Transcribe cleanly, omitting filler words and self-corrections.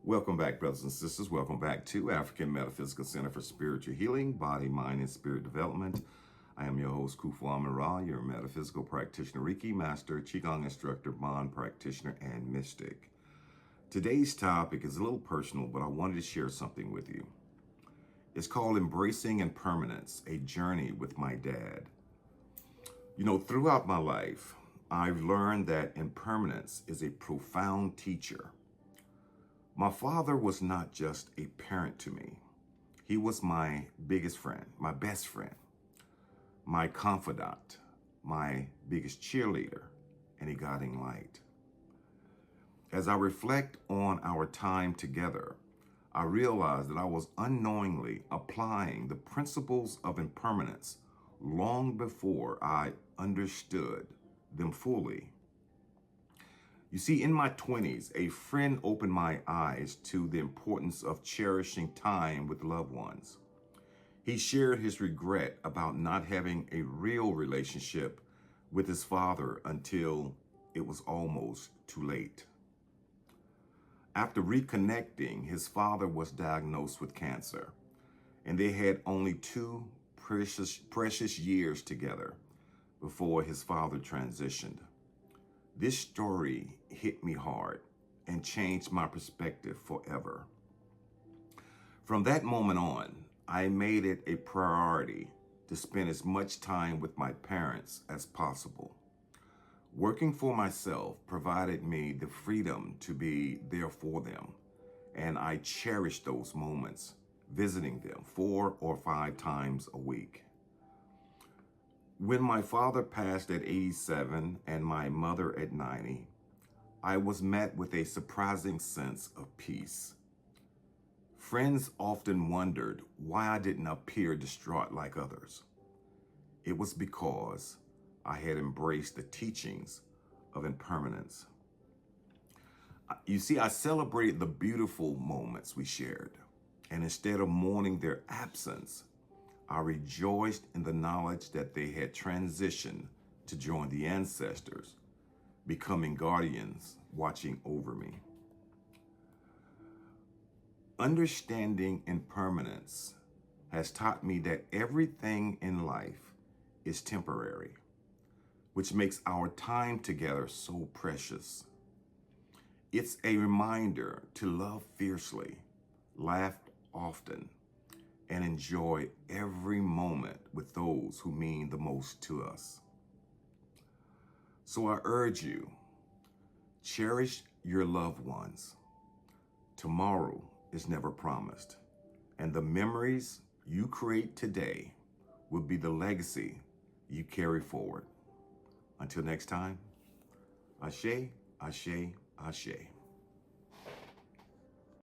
Welcome back, brothers and sisters. Welcome back to African Metaphysical Center for Spiritual Healing, Body, Mind, and Spirit Development. I am your host, Kufu Amara, your metaphysical practitioner, Reiki master, Qigong instructor, bond practitioner, and mystic. Today's topic is a little personal, but I wanted to share something with you. It's called Embracing Impermanence, a journey with my dad. You know, throughout my life, I've learned that impermanence is a profound teacher. My father was not just a parent to me. He was my biggest friend, my best friend, my confidant, my biggest cheerleader, and a guiding light. As I reflect on our time together, I realized that I was unknowingly applying the principles of impermanence long before I understood them fully. You see, in my 20s, a friend opened my eyes to the importance of cherishing time with loved ones. He shared his regret about not having a real relationship with his father until it was almost too late. After reconnecting, his father was diagnosed with cancer, and they had only 2 precious years together before his father transitioned. This story hit me hard and changed my perspective forever. From that moment on, I made it a priority to spend as much time with my parents as possible. Working for myself provided me the freedom to be there for them, and I cherished those moments, visiting them 4 or 5 times a week. When my father passed at 87 and my mother at 90, I was met with a surprising sense of peace. Friends often wondered why I didn't appear distraught like others. It was because I had embraced the teachings of impermanence. You see, I celebrated the beautiful moments we shared, and instead of mourning their absence, I rejoiced in the knowledge that they had transitioned to join the ancestors, becoming guardians watching over me. Understanding impermanence has taught me that everything in life is temporary, which makes our time together so precious. It's a reminder to love fiercely, laugh often, and enjoy every moment with those who mean the most to us. So I urge you, cherish your loved ones. Tomorrow is never promised, and the memories you create today will be the legacy you carry forward. Until next time, Ashe, Ashe, Ashe.